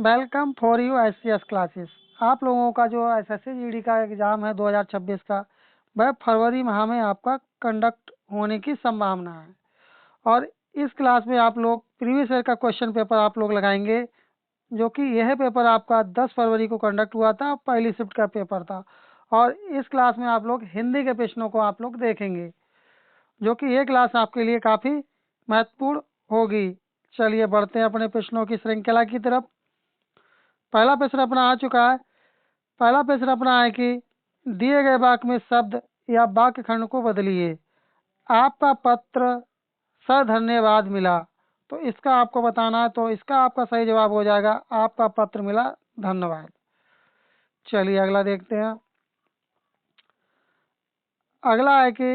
Welcome for you SCS classes. आप लोगों का जो एसएससी जीडी का एग्ज़ाम है 2026 का, वह फरवरी माह में आपका कंडक्ट होने की संभावना है। और इस क्लास में आप लोग प्रीवियस ईयर का क्वेश्चन पेपर आप लोग लगाएंगे, जो कि यह पेपर आपका 10 फरवरी को कंडक्ट हुआ था, पहली शिफ्ट का पेपर था। और इस क्लास में आप लोग हिंदी के प्रश्नों को आप लोग देखेंगे, जो कि ये क्लास आपके लिए काफ़ी महत्वपूर्ण होगी। चलिए बढ़ते हैं अपने प्रश्नों की श्रृंखला की तरफ। पहला प्रश्न अपना आ चुका है। पहला प्रश्न अपना है कि दिए गए वाक्य में शब्द या वाक्य खंड को बदलिए। आपका पत्र धन्यवाद मिला, तो इसका आपको बताना है। तो इसका आपका सही जवाब हो जाएगा आपका पत्र मिला धन्यवाद। चलिए अगला देखते हैं। अगला है कि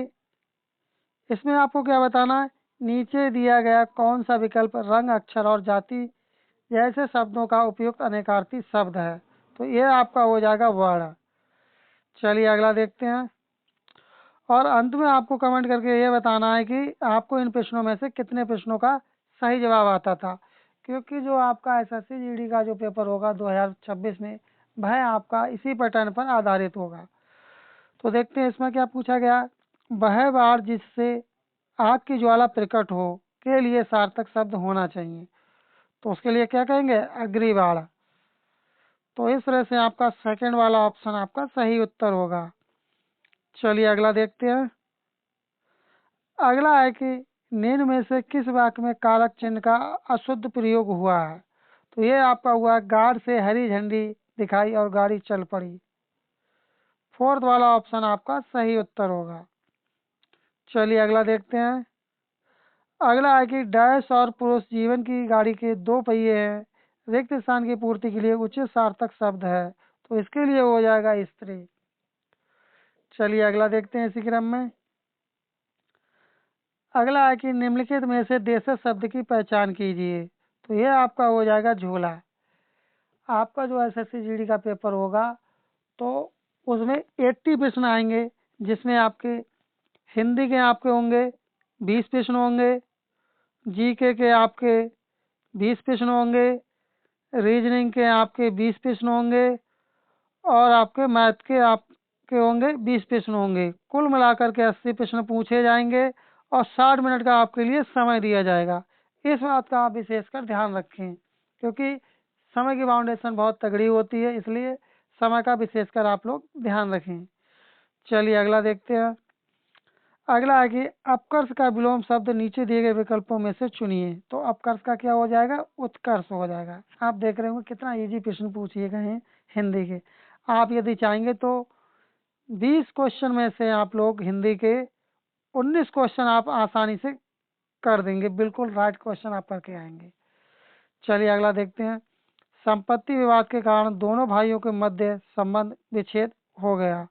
इसमें आपको क्या बताना है, नीचे दिया गया कौन सा विकल्प रंग, अक्षर और जाति जैसे शब्दों का उपयुक्त अनेकार्थी शब्द है। तो ये आपका हो जाएगा वर्ण। चलिए अगला देखते हैं। और अंत में आपको कमेंट करके ये बताना है कि आपको इन प्रश्नों में से कितने प्रश्नों का सही जवाब आता था, क्योंकि जो आपका एसएससी जीडी का जो पेपर होगा 2026 में, वह आपका इसी पैटर्न पर आधारित होगा। तो देखते हैं इसमें क्या पूछा गया। वह बाढ़ जिससे आग की ज्वाला प्रकट हो के लिए सार्थक शब्द होना चाहिए। तो उसके लिए क्या कहेंगे, अग्निबाण। तो इस तरह से आपका सेकंड वाला ऑप्शन आपका सही उत्तर होगा। चलिए अगला देखते हैं। अगला है कि निम्न में से किस वाक्य में कारक चिन्ह का अशुद्ध प्रयोग हुआ है। तो ये आपका हुआ गार्ड से हरी झंडी दिखाई और गाड़ी चल पड़ी। फोर्थ वाला ऑप्शन आपका सही उत्तर होगा। चलिए अगला देखते हैं। अगला है कि डैश और पुरुष जीवन की गाड़ी के दो पहिए हैं, रिक्त स्थान की पूर्ति के लिए उचित सार्थक शब्द है। तो इसके लिए हो जाएगा स्त्री। चलिए अगला देखते हैं इसी क्रम में। अगला है कि निम्नलिखित में से देशज शब्द की पहचान कीजिए। तो ये आपका हो जाएगा झोला। आपका जो एसएससी जीडी का पेपर होगा, तो उसमें 80 प्रश्न आएंगे, जिसमें आपके हिंदी के आपके होंगे 20 प्रश्न होंगे, जीके के आपके 20 प्रश्न होंगे, रीजनिंग के आपके 20 प्रश्न होंगे, और आपके मैथ के आपके होंगे 20 प्रश्न होंगे। कुल मिलाकर के 80 प्रश्न पूछे जाएंगे और 60 मिनट का आपके लिए समय दिया जाएगा। इस बात का आप विशेषकर ध्यान रखें, क्योंकि समय की बाउंडेशन बहुत तगड़ी होती है, इसलिए समय का विशेषकर आप लोग ध्यान रखें। चलिए अगला देखते हैं। अगला है कि अपकर्ष का विलोम शब्द नीचे दिए गए विकल्पों में से चुनिए। तो अपकर्ष का क्या हो जाएगा, उत्कर्ष हो जाएगा। आप देख रहे होंगे कितना इजी प्रश्न पूछिए गए हैं हिंदी के। आप यदि चाहेंगे तो 20 क्वेश्चन में से आप लोग हिंदी के 19 क्वेश्चन आप आसानी से कर देंगे, बिल्कुल राइट क्वेश्चन आप करके आएंगे। चलिए अगला देखते हैं। संपत्ति विवाद के कारण दोनों भाइयों के मध्य संबंध विच्छेद हो गया।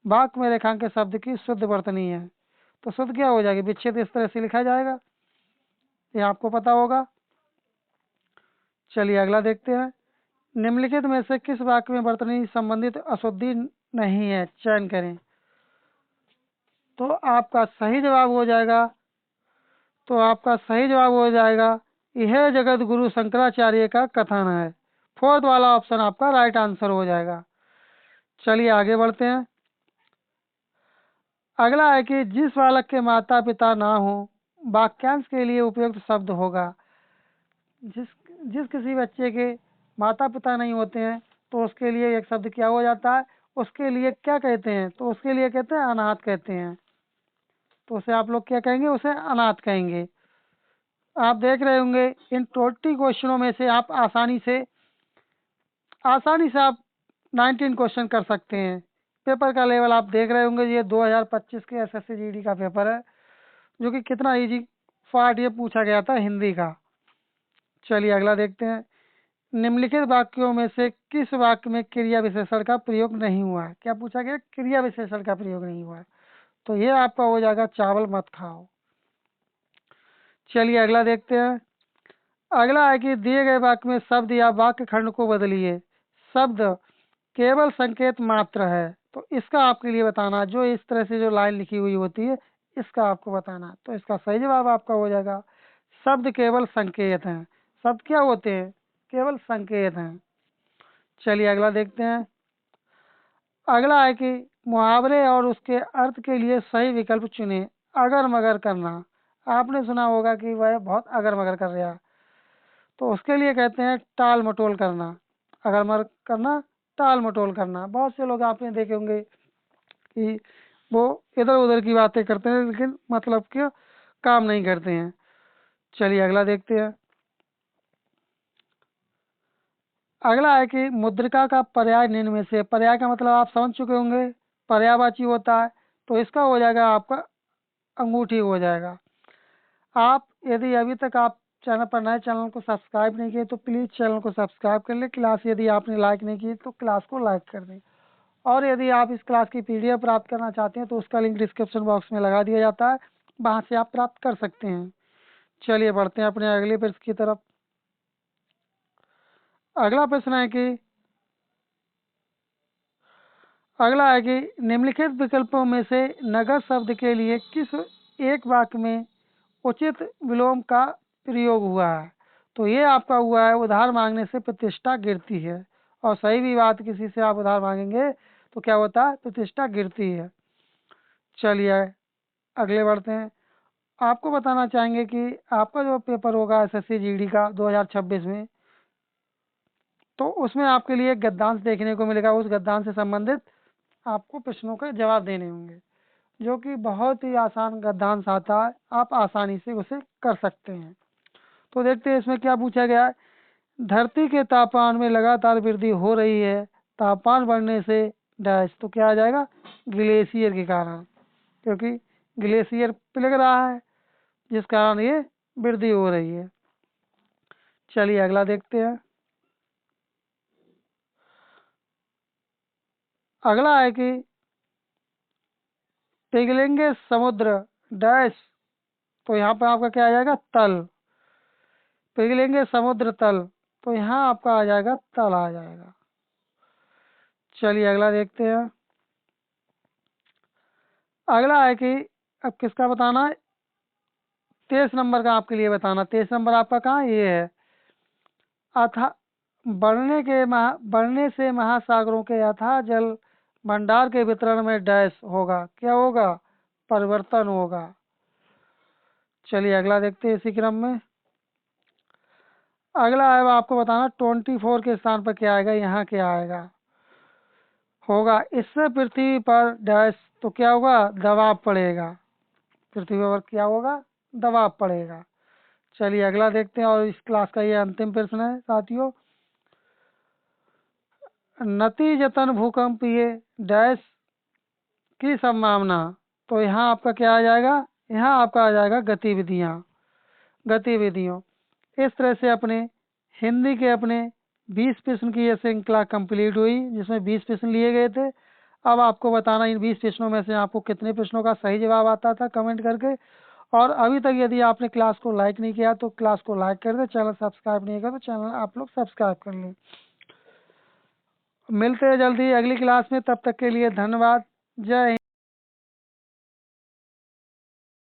वाक्य में रेखांकित शब्द की शुद्ध वर्तनी है। तो शुद्ध क्या हो जाएगी, विच्छेद इस तरह से लिखा जाएगा, ये आपको पता होगा। चलिए अगला देखते हैं। निम्नलिखित में से किस वाक्य में वर्तनी संबंधित अशुद्धि नहीं है, चयन करें। तो आपका सही जवाब हो जाएगा यह जगत गुरु शंकराचार्य का कथन है। फोर्थ वाला ऑप्शन आपका राइट आंसर हो जाएगा। चलिए आगे बढ़ते हैं। अगला है कि जिस बालक के माता पिता ना हो, वाक्यांश के लिए उपयुक्त शब्द होगा। जिस जिस किसी बच्चे के माता पिता नहीं होते हैं, तो उसके लिए एक शब्द क्या हो जाता है, उसके लिए क्या कहते हैं, तो उसके लिए कहते हैं अनाथ कहते हैं। तो उसे आप लोग क्या कहेंगे, उसे अनाथ कहेंगे। आप देख रहे होंगे इन 20 क्वेश्चनों में से आप आसानी से आप 19 क्वेश्चन कर सकते हैं। पेपर का लेवल आप देख रहे होंगे, ये 2025 के एसएससी जीडी का पेपर है, जो कि कितना इजी पार्ट ये पूछा गया था हिंदी का। चलिए अगला देखते हैं। निम्नलिखित वाक्यों में से किस वाक्य में क्रिया विशेषण का प्रयोग नहीं हुआ है। क्या पूछा गया, क्रिया विशेषण का प्रयोग नहीं हुआ है। तो ये आपका हो जाएगा चावल मत खाओ। चलिए अगला देखते हैं। अगला है कि दिए गए वाक्य में शब्द या वाक्य खंड को बदलिए। शब्द केवल संकेत मात्र है, तो इसका आपके लिए बताना, जो इस तरह से जो लाइन लिखी हुई होती है, इसका आपको बताना। तो इसका सही जवाब आपका हो जाएगा शब्द केवल संकेत हैं। शब्द क्या होते हैं, केवल संकेत हैं। चलिए अगला देखते हैं। अगला है कि मुहावरे और उसके अर्थ के लिए सही विकल्प चुनें। अगर मगर करना, आपने सुना होगा कि वह बहुत अगर मगर कर रहा है, तो उसके लिए कहते हैं टाल मटोल करना। अगर मगर करना, टाल मटोल करना। बहुत से लोग आपने देखे होंगे कि वो इधर उधर की बातें करते हैं लेकिन मतलब के काम नहीं करते हैं। चलिए अगला देखते हैं। अगला है कि मुद्रिका का पर्याय निम्न में से, पर्याय का मतलब आप समझ चुके होंगे, पर्यायवाची होता है, तो इसका हो जाएगा आपका अंगूठी हो जाएगा। आप यदि अभी तक आप चैनल पर नए, चैनल को सब्सक्राइब नहीं किए तो प्लीज़ चैनल को सब्सक्राइब कर लें। क्लास यदि आपने लाइक नहीं की तो क्लास को लाइक कर दें। और यदि आप इस क्लास की PDF प्राप्त करना चाहते हैं तो उसका लिंक डिस्क्रिप्शन बॉक्स में लगा दिया जाता है, वहाँ से आप प्राप्त कर सकते हैं। चलिए बढ़ते हैं अपने अगले प्रश्न की तरफ। अगला प्रश्न है कि अगला है कि निम्नलिखित विकल्पों में से नगद शब्द के लिए किस एक वाक्य में उचित विलोम का प्रयोग हुआ है। तो ये आपका हुआ है उधार मांगने से प्रतिष्ठा गिरती है। और सही भी बात, किसी से आप उधार मांगेंगे तो क्या होता है, प्रतिष्ठा गिरती है। चलिए अगले बढ़ते हैं। आपको बताना चाहेंगे कि आपका जो पेपर होगा SSC GD का 2026 में, तो उसमें आपके लिए एक गद्यांश देखने को मिलेगा। उस गद्यांश से संबंधित आपको प्रश्नों के जवाब देने होंगे, जो कि बहुत ही आसान गद्यांश आता है, आप आसानी से उसे कर सकते हैं। तो देखते हैं इसमें क्या पूछा गया है। धरती के तापमान में लगातार वृद्धि हो रही है, तापमान बढ़ने से डैश, तो क्या आ जाएगा, ग्लेशियर के कारण, क्योंकि ग्लेशियर पिघल रहा है जिस कारण ये वृद्धि हो रही है। चलिए अगला देखते हैं। अगला है कि पिघलेंगे समुद्र डैश, तो यहाँ पर आपका क्या आ जाएगा, तल। पिघलेंगे समुद्र तल, तो यहाँ आपका आ जाएगा तल आ जाएगा। चलिए अगला देखते हैं। अगला है कि अब किसका बताना है, 23 नंबर का आपके लिए बताना। 23 नंबर आपका कहाँ, ये है। अथा बढ़ने से महासागरों के अथाह जल भंडार के वितरण में डैश होगा, क्या होगा, परिवर्तन होगा। चलिए अगला देखते हैं इसी क्रम में। अगला है आपको बताना 24 के स्थान पर क्या आएगा, यहाँ क्या आएगा, होगा इससे पृथ्वी पर डैश, तो क्या होगा, दबाव पड़ेगा। पृथ्वी पर क्या होगा, दबाव पड़ेगा। चलिए अगला देखते हैं और इस क्लास का ये अंतिम प्रश्न है साथियों। नतीजतन भूकंपीय डैश की संभावना, तो यहाँ आपका क्या आ जाएगा, यहाँ आपका आ जाएगा गतिविधियों। इस तरह से अपने हिंदी के अपने 20 प्रश्न की यह श्रृंखला कंप्लीट हुई, जिसमें 20 प्रश्न लिए गए थे। अब आपको बताना इन 20 प्रश्नों में से आपको कितने प्रश्नों का सही जवाब आता था कमेंट करके। और अभी तक यदि आपने क्लास को लाइक नहीं किया तो क्लास को लाइक कर दे, चैनल सब्सक्राइब नहीं किया तो चैनल आप लोग सब्सक्राइब कर लें। मिलते हैं जल्दी अगली क्लास में, तब तक के लिए धन्यवाद। जय हिंद।